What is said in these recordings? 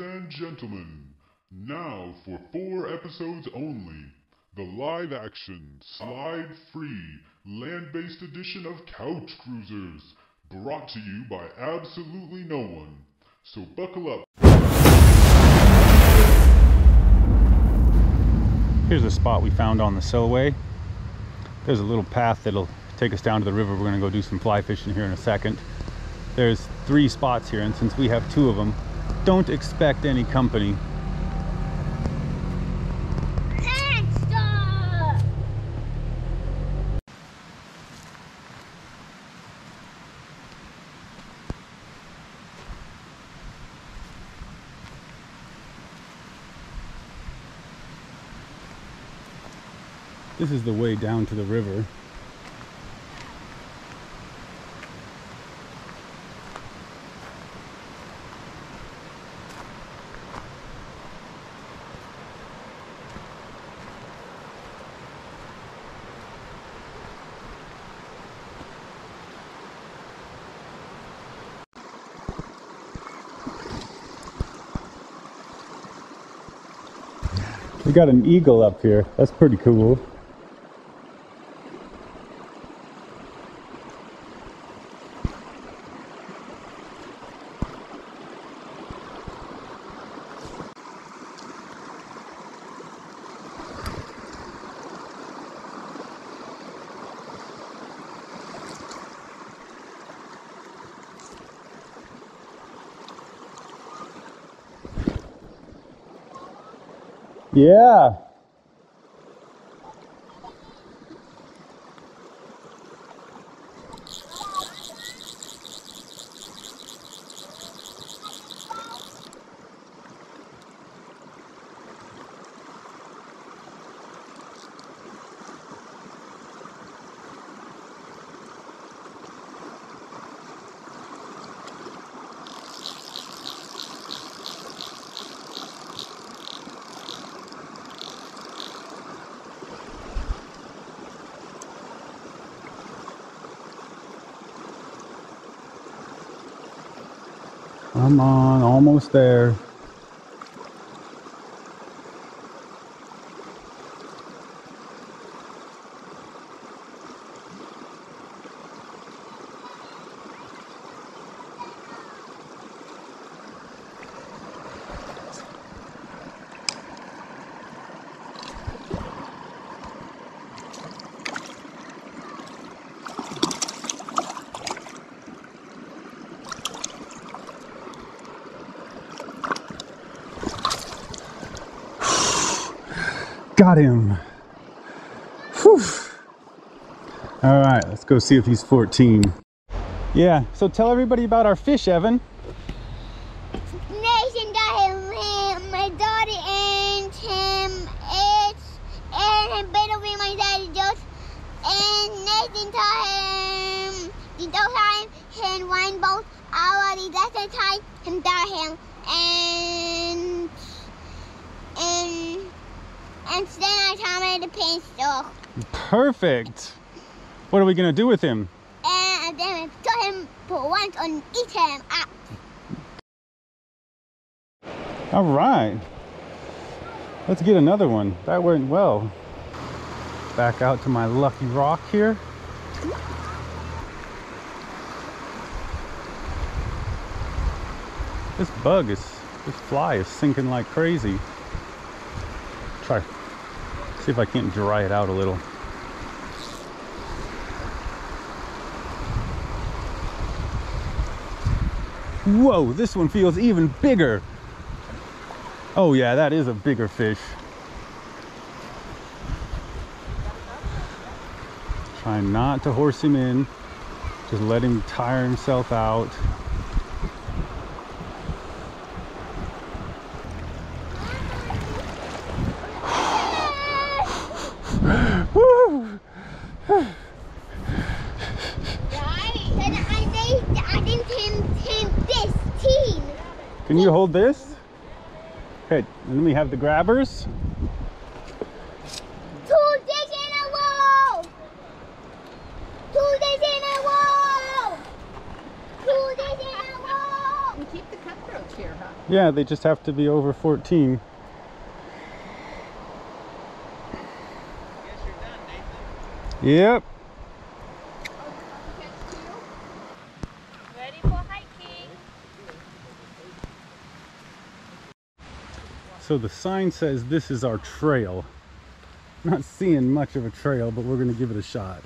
and gentlemen, now for 4 episodes only, the live-action, slide-free, land-based edition of Couch Cruisers, brought to you by absolutely no one. So buckle up. Here's a spot we found on the Selway. There's a little path that'll take us down to the river. We're going to go do some fly fishing here in a second. There's 3 spots here, and since we have 2 of them, don't expect any company. Stop! This is the way down to the river. We got an eagle up here. That's pretty cool. Yeah. Come on, almost there. Got him. Whew. All right, let's go see if he's 14. Yeah, so tell everybody about our fish, Evan. Nathan got him, my daddy and him, and Benjamin, my daddy just, and Nathan taught him, the dog time, and one boat, already that's the time, and got him, and then I taught him the pencil. Perfect. What are we gonna do with him? And then I put him for once and eat him up. All right. Let's get another one. That went well. Back out to my lucky rock here. This fly is sinking like crazy. Try, see if I can't dry it out a little. Whoa, this one feels even bigger. Oh yeah, that is a bigger fish. Try not to horse him in. Just let him tire himself out. Woo! I didn't him this team. Can you hold this? Okay, let me have the grabbers. 2 days in a row. 2 days in a row. 2 days in a row. We keep the cutthroats here. Yeah, they just have to be over 14. Guess you're done, Nathan. Yep. Ready for hiking? So the sign says this is our trail. Not seeing much of a trail, but we're gonna give it a shot.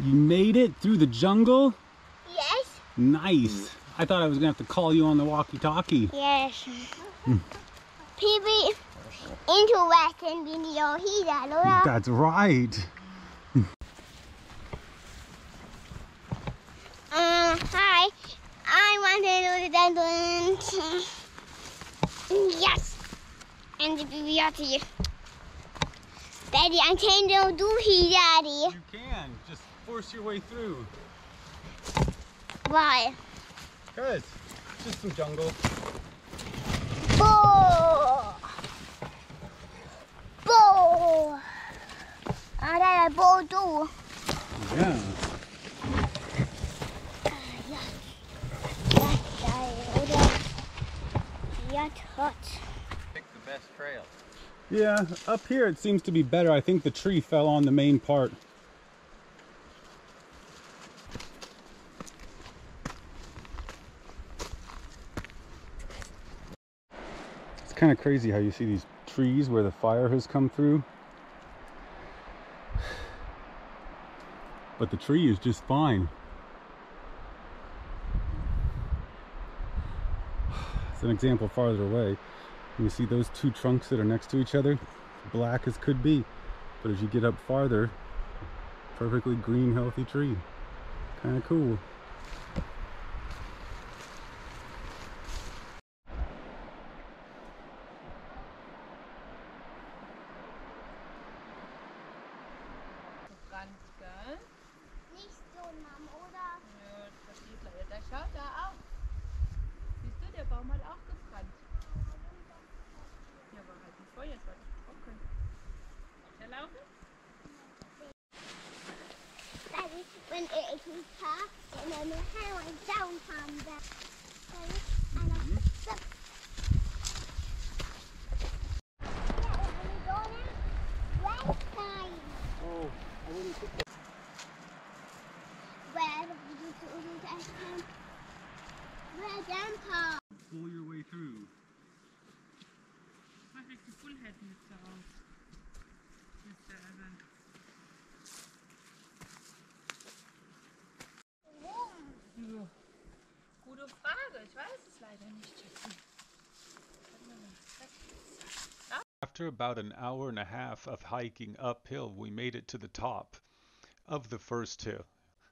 You made it through the jungle? Yes. Nice. I thought I was gonna have to call you on the walkie-talkie. Yes. People interested in video here, That's right. Hi. I want to do the dance. Yes. And the beauty. Daddy, I can't do here, Daddy. You can. Just force your way through. Why? Good. Just some jungle. Boo! Boo! I got a boo too. Yeah. Yes, hot. Pick the best trail. Yeah, up here it seems to be better. I think the tree fell on the main part. It's kind of crazy how you see these trees where the fire has come through. But the tree is just fine. It's an example farther away. You see those two trunks that are next to each other? Black as could be. But as you get up farther, perfectly green, healthy tree. Kind of cool. Ganz, gell? Nicht so, Mom, oder? Ja, das sieht man. Da schaut da auch. Siehst du, der Baum hat auch gebrannt. Ja, war halt ein Feuer, es war nicht trocken. Weiterlaufen? Daddy, when it is hot, and then the hair went down from the... Pull your way through. Mach ich die Fullhead-Mütze auf. Mr. Evan. Ja. Gute Frage. Ich weiß es leider nicht, Jessie. After about an hour and a half of hiking uphill, we made it to the top of the first hill.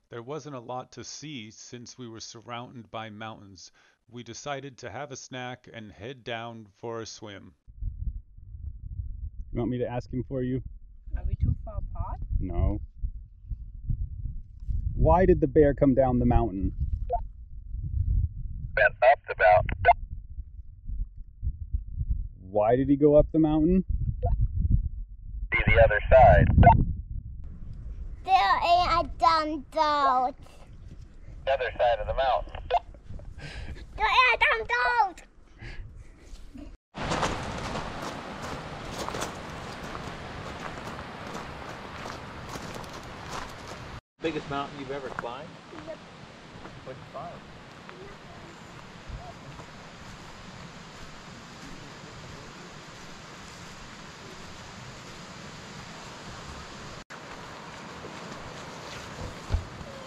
There wasn't a lot to see since we were surrounded by mountains. We decided to have a snack and head down for a swim. You want me to ask him for you? Are we too far apart? No. Why did the bear come down the mountain? Went up the mountain. Why did he go up the mountain? See the other side. There ain't a dumb goat. The other side of the mountain. There ain't a dumb goat. Biggest mountain you've ever climbed? Yep. What'd you find?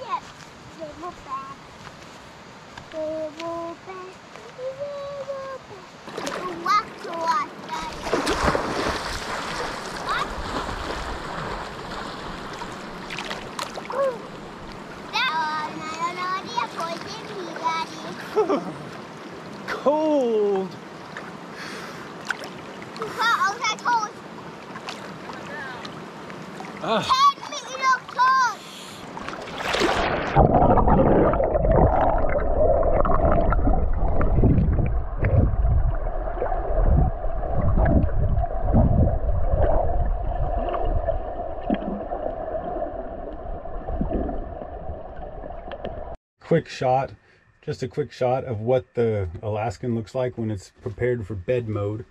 Yes. They were back. They were back. They were back. You walk to us, Daddy. What? That, I don't know. They're pointing here. too far outside cold. Ah. Can't make it up cold. Quick shot, just a quick shot of what the Alaskan looks like when it's prepared for bed mode.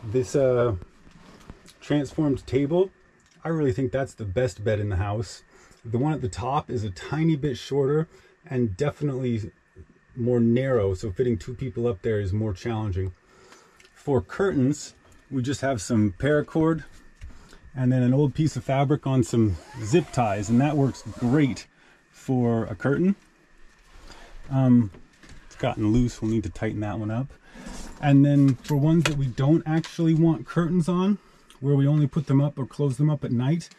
This transformed table, I really think that's the best bed in the house. The one at the top is a tiny bit shorter and definitely more narrow, so fitting two people up there is more challenging. For curtains, we just have some paracord and then an old piece of fabric on some zip ties, and that works great for a curtain. It's gotten loose, we'll need to tighten that one up. And then for ones that we don't actually want curtains on, where we only put them up or close them up at night,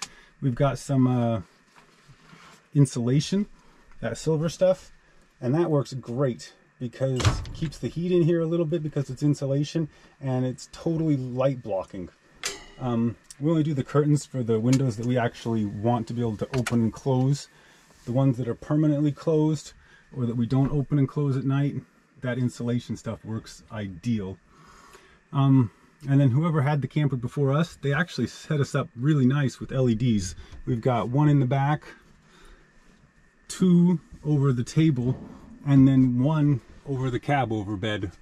we've got some insulation, that silver stuff, and that works great because it keeps the heat in here a little bit because it's insulation, and it's totally light blocking. We only do the curtains for the windows that we actually want to be able to open and close. The ones that are permanently closed or that we don't open and close at night, that insulation stuff works ideal. And then whoever had the camper before us, they actually set us up really nice with LEDs. We've got one in the back, two over the table, and then one over the cab over bed.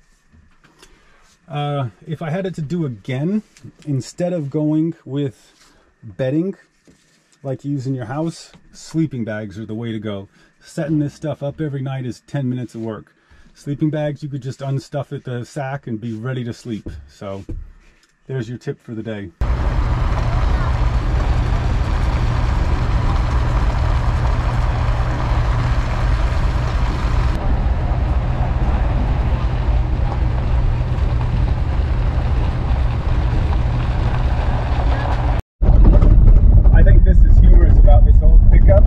If I had it to do again, instead of going with bedding like you use in your house, sleeping bags are the way to go. Setting this stuff up every night is 10 minutes of work. Sleeping bags, you could just unstuff it, the sack, and be ready to sleep. So there's your tip for the day. I think this is humorous about this old pickup.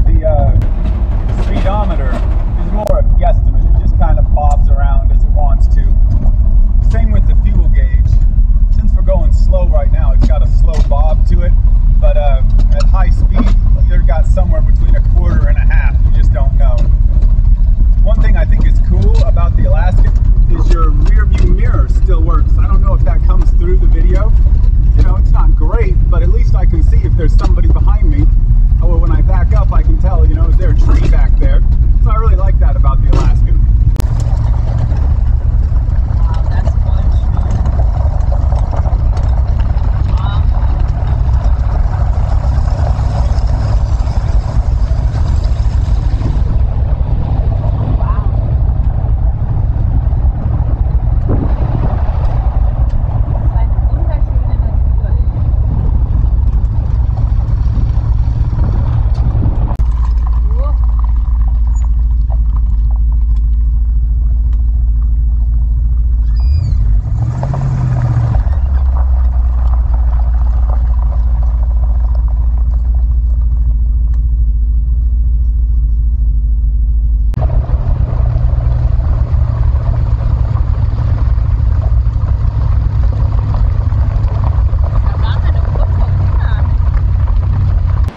The speedometer is more a guesstimate. It just kind of bobs around as it wants to. Same with the fuel gauge. Since we're going slow right now, it's got a slow bob to it. But at high speed, you've got somewhere between a quarter and a half. You just don't know. One thing I think is cool about the Alaskan is your rear view mirror still works. I don't know if that comes through the video. You know, it's not great, but at least I can see if there's somebody behind me. Or when I back up, I can tell, you know, is there a tree back there? So I really like that about the Alaskan. Wow, that's fun.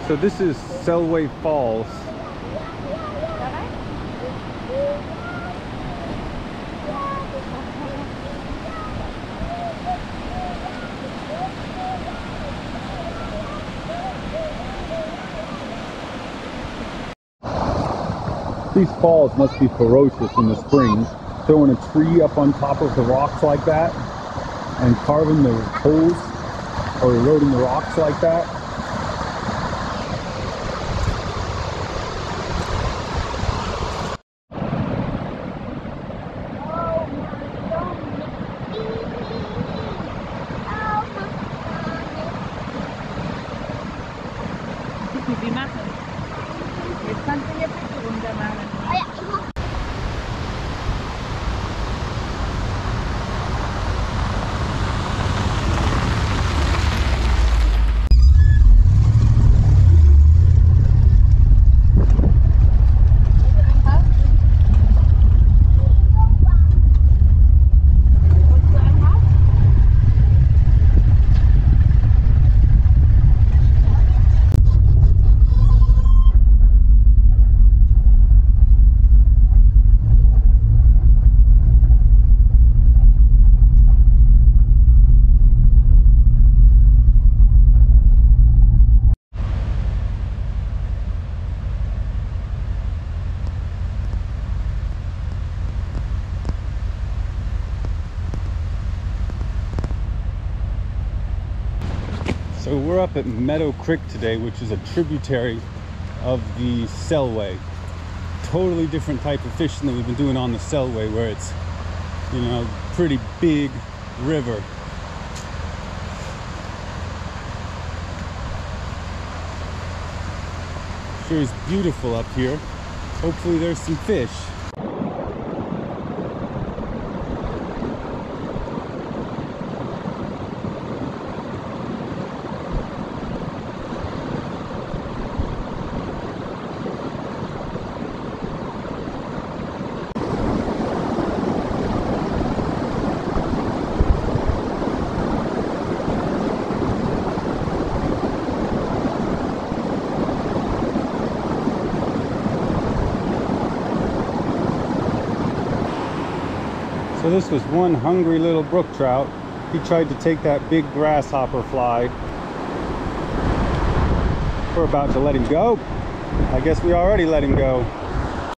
So this is Selway Falls. These falls must be ferocious in the spring. Throwing a tree up on top of the rocks like that and carving the holes or eroding the rocks like that. Wie machen? Jetzt kannst du hier bitte runter machen. Oh ja, ich mach. So we're up at Meadow Creek today, which is a tributary of the Selway. Totally different type of fishing that we've been doing on the Selway, where it's, you know, pretty big river. Sure is beautiful up here. Hopefully there's some fish. So this was one hungry little brook trout. He tried to take that big grasshopper fly. We're about to let him go. I guess we already let him go.